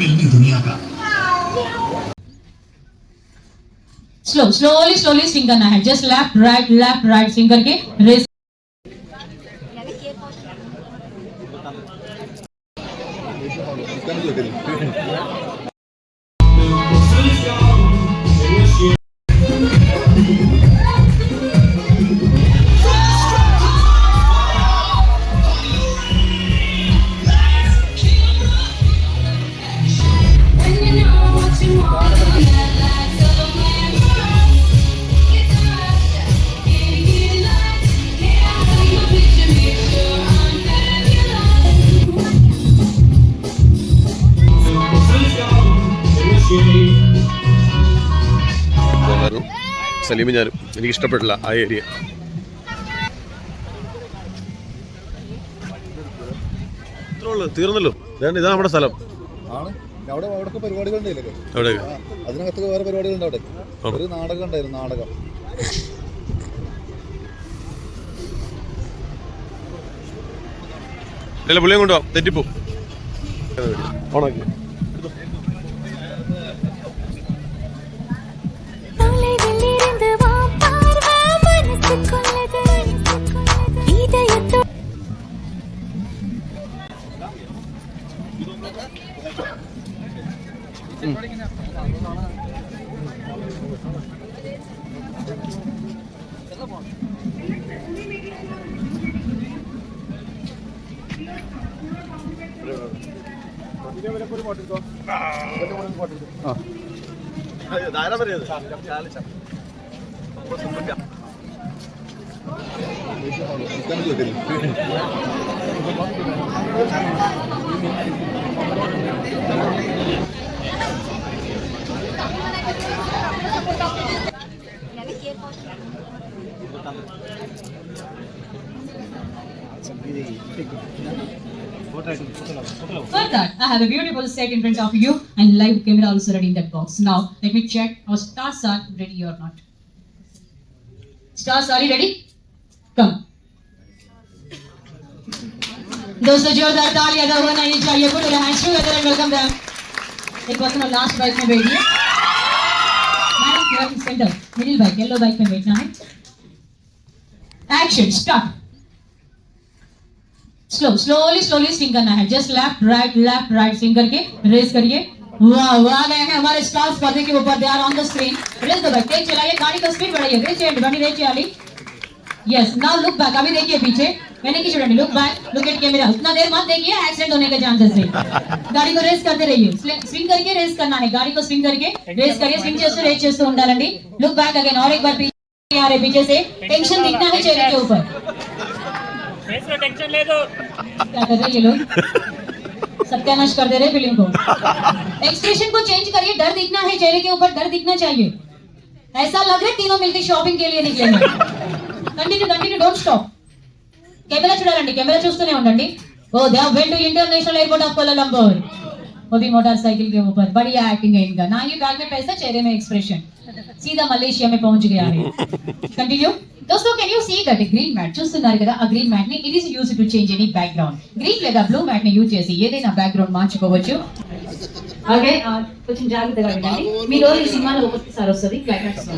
मिलनी दुनिया का। स्लोली स्विंग करना है, जस्ट लेफ्ट राइट स्विंग करके रेस। സലീം ഞാനും എനിക്ക് ഇഷ്ടപ്പെട്ടില്ല ആ ഏരിയ. തീർന്നല്ലോ, ഇതാണ് നമ്മുടെ സ്ഥലം. അതിനകത്ത് വേറെ പരിപാടികളുണ്ട്. അവിടെ ഒരു നാടകം ഉണ്ടായിരുന്നു, നാടകം. ഇല്ല, പുള്ളിയും കൊണ്ടുപോവാം, തെറ്റിപ്പോ ഓണാക്കി. For that, I have a beautiful set in front of you and live camera also ready in that box. Now, let me check our stars are ready or not. Stars, are you ready? Come. दोस्तों जोरदार तालियां दो होना ही चाहिए. Put your hands together and welcome them. एक person last bike में बैठिए. Madam you are in center. Middle bike, yellow bike में बैठना है. Action, start. स्लोली स्विंग करना है, जस्ट लेफ्ट राइट स्विंग करके रेस करिए. वाह वाह, गए हैं हमारे स्टार्स पर्दे के ऊपर. They are on the screen. Race दो भाई, तेज चलाइए, गाड़ी का स्पीड बढ़ाइए. रेस चेंज बनी रेस चली. Yes, now look back. अभी देखिए पीछे, मैंने की चूड़नी. Look back, look at camera. उतना देर मत देखिए, एक्सीडेंट होने के चांसेस है. गाड़ी को रेस करते रहिए. स्विंग करके रेस करना है, गाड़ी को स्विंग करके रेस करिए. स्विंग చేస్తూ रेस చేస్తూ ఉండాలండి. Look back again. और एक बार पीछे आ रहे, पीछे से टेंशन दिखना है चेहरे के ऊपर. टेंशन ले दो. क्या कर रहे ये लोग, सत्यानाश कर दे रहे फिल्म को. एक्सप्रेशन को चेंज करिए. डर दिखना है चेहरे के ऊपर, डर दिखना चाहिए. ऐसा लग रहा है तीनों मिलकर शॉपिंग के लिए निकले हैं. Continue, don't stop. कैमरा చూడాలండి, कैमरा చూస్తూనే ఉండండి. Oh they have went to international airport of Kuala Lumpur. वो भी मोटरसाइकिल के ऊपर. बढ़िया एक्टिंग है इनका. ना ये बैग में पैसा, चेहरे में एक्सप्रेशन. सीधा मलेशिया में पहुंच गया है. कंटिन्यू. दोस्तों can you see that green mat చూస్తున్నారు కదా, ఆ గ్రీన్ మ్యాట్ ని it is used to change any background. Green లేదా బ్లూ మ్యాట్ ని యూజ్ చేసి ఏదైనా బ్యాక్గ్రౌండ్ మార్చుకోవచ్చు. ఓకే, కొంచెం జాగ్రత్తగా వినండి. మీ రోజు ఈ సినిమాలో ఒకసారి వస్తుంది క్లైమాక్స్.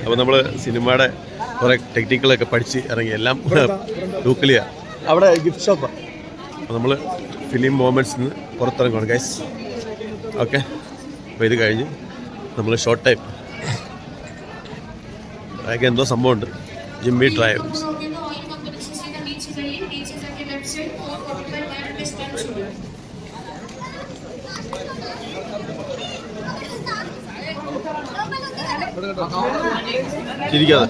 അപ്പോൾ നമ്മൾ സിനിമയുടെ കുറെ ടെക്നിക്കുകളൊക്കെ പഠിച്ച് ഇറങ്ങി. എല്ലാം ലൂക്കലിയാ. അവിടെ ഗിഫ്റ്റ് ഷോപ്പാണ്. അപ്പോൾ നമ്മൾ ഫിലിം മൊമെന്റ്സിൽ നിന്ന് പുറത്തിറങ്ങുകയാണ് ഗൈസ്. ഓക്കെ, അപ്പോൾ ഇത് കഴിഞ്ഞ് നമ്മൾ ഷോർട്ട് ടൈം അതൊക്കെ എന്തോ സംഭവമുണ്ട്. Jimmy trials. ചിരിക്കാതെ.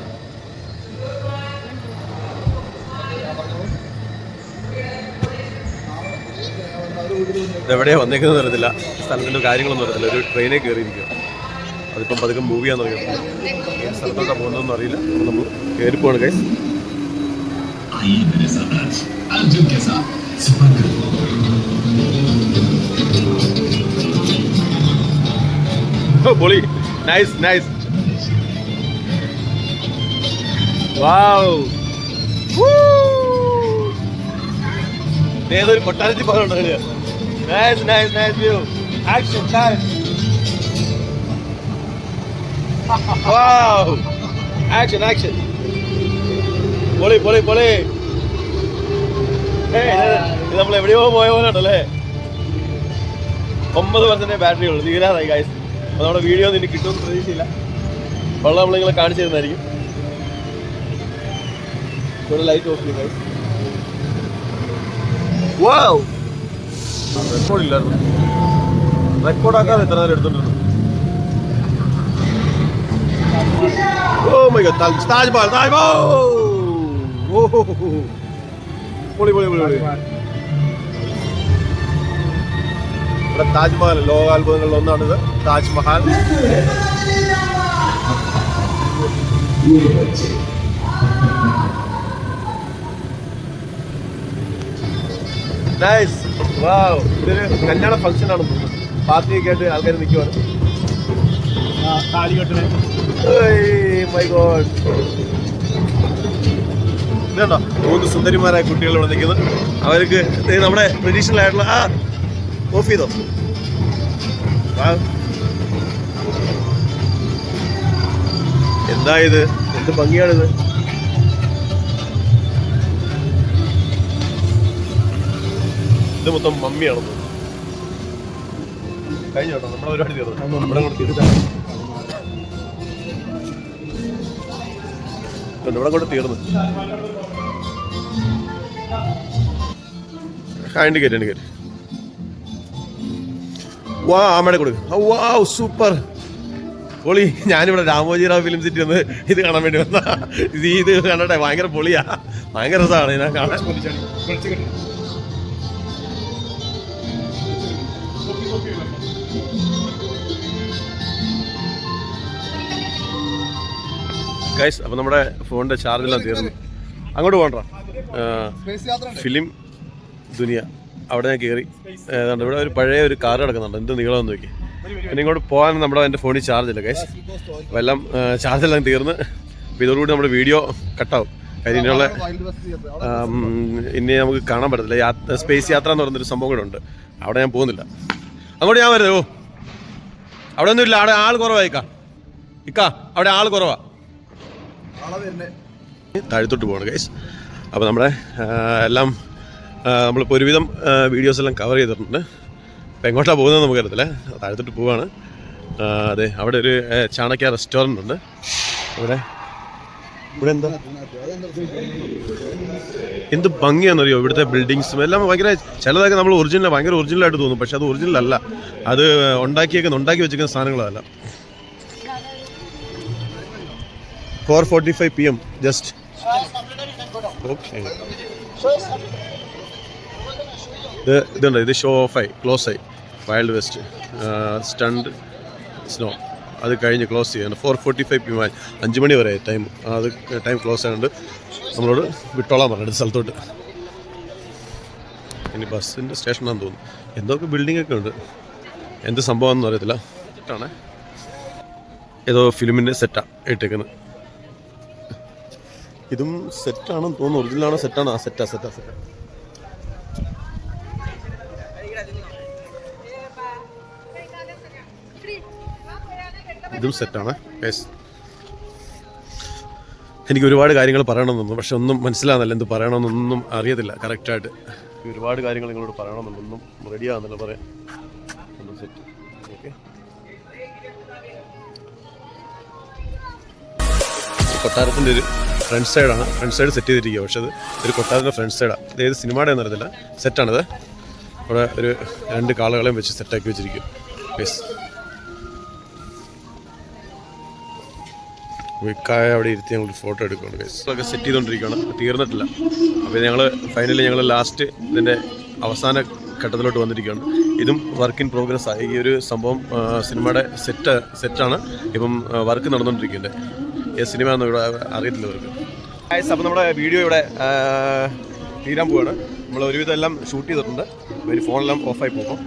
ഇതെവിടെയാണ് വന്നേക്കുന്നത് അറിയത്തില്ല, സ്ഥലത്തിൻ്റെ കാര്യങ്ങളൊന്നും അറിയത്തില്ല. ഒരു ട്രെയിനിൽ കയറിയിരിക്കുക. അതിപ്പം പതുക്കെ മൂവ് ചെയ്യാൻ തുടങ്ങി. സ്ഥലത്തോട്ടാണ് പോകുന്നതെന്ന് അറിയില്ല. നമ്മൾ കയറിപ്പോവാണ് ഗൈസ്. പൊളി. നൈസ്. Wow! Woo! ഏതൊരു കൊട്ടാരത്തിൽ പോകുന്നുണ്ടോ? Nice nice nice view. Action time. Wow, action action. പൊളി പൊളി പൊളി. ഇത് നമ്മൾ എവിടെയോ പോയ പോലെ ഉണ്ടല്ലേ. 9% ബാറ്ററി ഉള്ളു, തീരാറായി ഗൈസ്. അപ്പോൾ നമ്മുടെ വീഡിയോ ഒന്നും ഇനി കിട്ടുമെന്ന് പ്രതീക്ഷയില്ല. വെള്ളം നമ്മളിങ്ങനെ കാണിച്ചു തരുന്നതായിരിക്കും. ഇവിടെ ലൈറ്റ് ഓഫ് ചെയ്യും ഗൈസ്. വാവ്, റെക്കോർഡില്ലായിരുന്നു. റെക്കോർഡാക്കാതെ എത്ര നേരം എടുത്തോണ്ടിരുന്നു. Oh my god, Taj Mahal Taj Mahal. ഓഹോ, പൊളി പൊളി പൊളി പൊളി. ഇവിടെ താജ്മഹൽ ലോകാത്ഭുതങ്ങളിൽ ഒന്നാണിത്, താജ്മഹൽ. നൈസ്. വാവ്, ഇതൊരു കല്യാണ ഫംഗ്ഷൻ ആണെന്ന് തോന്നുന്നു. പാർട്ടിയൊക്കെ ആയിട്ട് ആൾക്കാർ നിൽക്കുവാണ്. മൈ ഗോഡ്, ഇതുണ്ടോ 3 സുന്ദരിമാരായ കുട്ടികൾ ഇവിടെ നിൽക്കുന്നത്. അവർക്ക് നമ്മുടെ ട്രഡീഷണൽ ആയിട്ടുള്ള ഓഫ് ചെയ്തോ. എന്താ ഇത്, എന്ത് ഭംഗിയാണിത്. ഇത് മൊത്തം മമ്മിയാണെന്ന് കഴിഞ്ഞ കേട്ടോ. നമ്മുടെ പരിപാടി തീർന്നു. ഇവിടെ കൊണ്ട് തീർന്നു. ഹാൻഡ് കയറ്റി കയറ്റി. വാ, ആമയുടെ കൊടുക്കും. വാ, സൂപ്പർ പൊളി. ഞാനിവിടെ രാമോജിറാവ് ഫിലിം സിറ്റി ഒന്ന് ഇത് കാണാൻ വേണ്ടി വന്ന. ഇത് കണ്ടട്ടെ, ഭയങ്കര പൊളിയാ, ഭയങ്കര രസമാണ് ഞാൻ കാണാൻ. ഗൈസ്, അപ്പോൾ നമ്മുടെ ഫോണിൻ്റെ ചാർജെല്ലാം തീർന്നു. അങ്ങോട്ട് പോകണ്ട, ഫിലിം ദുനിയ. അവിടെ ഞാൻ കയറി. ഏതാണ്ട് ഇവിടെ ഒരു പഴയ ഒരു കാർ കിടക്കുന്നുണ്ട്. എന്ത് നീളമെന്ന് നോക്കി. പിന്നെ ഇങ്ങോട്ട് പോകാൻ എൻ്റെ ഫോണിൽ ചാർജില്ല ഗൈസ്. അപ്പോൾ എല്ലാം ചാർജെല്ലാം തീർന്ന്. അപ്പോൾ ഇതോടുകൂടി നമ്മുടെ വീഡിയോ കട്ടാവും. കാര്യം ഇനിയുള്ള ഇനി നമുക്ക് കാണാൻ പറ്റത്തില്ല. സ്പേസ് യാത്ര എന്ന് പറയുന്നൊരു സംഭവം കൂടെ ഉണ്ട്. അവിടെ ഞാൻ പോകുന്നില്ല. അങ്ങോട്ട് ഞാൻ വരുമോ? അവിടെ ഒന്നുമില്ല, അവിടെ ആൾ കുറവായിക്കാ. അവിടെ ആൾ കുറവാ. താഴത്തോട്ട് പോകണം ഗൈസ്. അപ്പോൾ നമ്മുടെ എല്ലാം നമ്മളിപ്പോൾ ഒരുവിധം വീഡിയോസ് എല്ലാം കവർ ചെയ്തിട്ടുണ്ട്. അപ്പോൾ എങ്ങോട്ടാണ് പോകുന്നത് നമുക്കറിയത്തില്ല. താഴത്തോട്ട് പോവാണ്. അതെ, അവിടെ ഒരു ചാണക്യ റെസ്റ്റോറൻ്റ് ഉണ്ട്. ഇവിടെ എന്താ എന്ത് ഭംഗിയാണെന്നറിയോ ഇവിടുത്തെ ബിൽഡിങ്സും എല്ലാം. ഭയങ്കര ചിലതൊക്കെ നമ്മൾ ഭയങ്കര ഒറിജിനലായിട്ട് തോന്നും. പക്ഷെ അത് ഒറിജിനൽ അല്ല. അത് ഉണ്ടാക്കി വെച്ചിരിക്കുന്ന സാധനങ്ങളല്ല. 4:45 PM ജസ്റ്റ്. ഓക്കെ, ഇതുണ്ട്. ഇത് ഷോ ഓഫായി, ക്ലോസ് ആയി. വൈൽഡ് വെസ്റ്റ് സ്റ്റണ്ട് സ്നോ അത് കഴിഞ്ഞ് ക്ലോസ് ചെയ്യാണ്. 4:45 PM 5 മണി വരെ ടൈം. അത് ടൈം ക്ലോസ് ആയതുകൊണ്ട് നമ്മളോട് വിട്ടോളാൻ പറഞ്ഞു സ്ഥലത്തോട്ട്. ഇനി ബസ്സിൻ്റെ സ്റ്റേഷനാണെന്ന് തോന്നുന്നു. എന്തൊക്കെ ബിൽഡിംഗ് ഒക്കെ ഉണ്ട്. എന്ത് സംഭവമാണെന്ന് അറിയത്തില്ല. സെറ്റാണ്, ഏതോ ഫിലിമിൻ്റെ സെറ്റാണ് ഇട്ടേക്കുന്നത്. ഇതും സെറ്റാണെന്ന് തോന്നുന്നു. ഒറിജിനലാണോ സെറ്റാണോ? സെറ്റാ. ഇതും സെറ്റാണ്. എനിക്ക് ഒരുപാട് കാര്യങ്ങൾ പറയണമെന്നൊന്നും, പക്ഷെ ഒന്നും മനസ്സിലാകുന്നില്ല. എന്ത് പറയണമെന്നൊന്നും അറിയത്തില്ല കറക്റ്റായിട്ട്. ഒരുപാട് കാര്യങ്ങൾ നിങ്ങളോട് പറയണമെന്നൊന്നും റെഡിയാകുന്നില്ല പറയാൻ. സെറ്റ്. ഓക്കെ, കൊട്ടാരത്തിൻ്റെ ഒരു ഫ്രണ്ട് സൈഡാണ്. ഫ്രണ്ട് സൈഡ് സെറ്റ് ചെയ്തിരിക്കുക. പക്ഷെ അത് ഒരു കൊട്ടാരത്തിൻ്റെ ഫ്രണ്ട് സൈഡാണ്. ഇത് ഏത് സിനിമയുടെ ഒന്നും അറിയത്തില്ല. സെറ്റാണിത്. അവിടെ ഒരു 2 കാളുകളെയും വെച്ച് സെറ്റാക്കി വെച്ചിരിക്കും. വിക്കായ അവിടെ ഇരുത്തി ഞങ്ങൾ ഫോട്ടോ എടുക്കുകയാണ്. ഗൈസൊക്കെ സെറ്റ് ചെയ്തുകൊണ്ടിരിക്കുകയാണ്, തീർന്നിട്ടില്ല. അപ്പോൾ ഞങ്ങൾ ലാസ്റ്റ് ഇതിൻ്റെ അവസാന ഘട്ടത്തിലോട്ട് വന്നിരിക്കുകയാണ്. ഇതും വർക്ക് ഇൻ പ്രോഗ്രസ് ആയി. ഈ ഒരു സംഭവം സിനിമയുടെ സെറ്റാണ്. ഇപ്പം വർക്ക് നടന്നുകൊണ്ടിരിക്കുന്നുണ്ട്. ഏത് സിനിമ ഒന്നും ഇവിടെ അറിയത്തില്ല ഇവർക്ക്. അപ്പോൾ നമ്മുടെ വീഡിയോ ഇവിടെ തീരാൻ പോവുകയാണ്. നമ്മൾ ഒരുവിധം എല്ലാം ഷൂട്ട് ചെയ്തിട്ടുണ്ട്. ഫോണെല്ലാം ഓഫായി പോകും.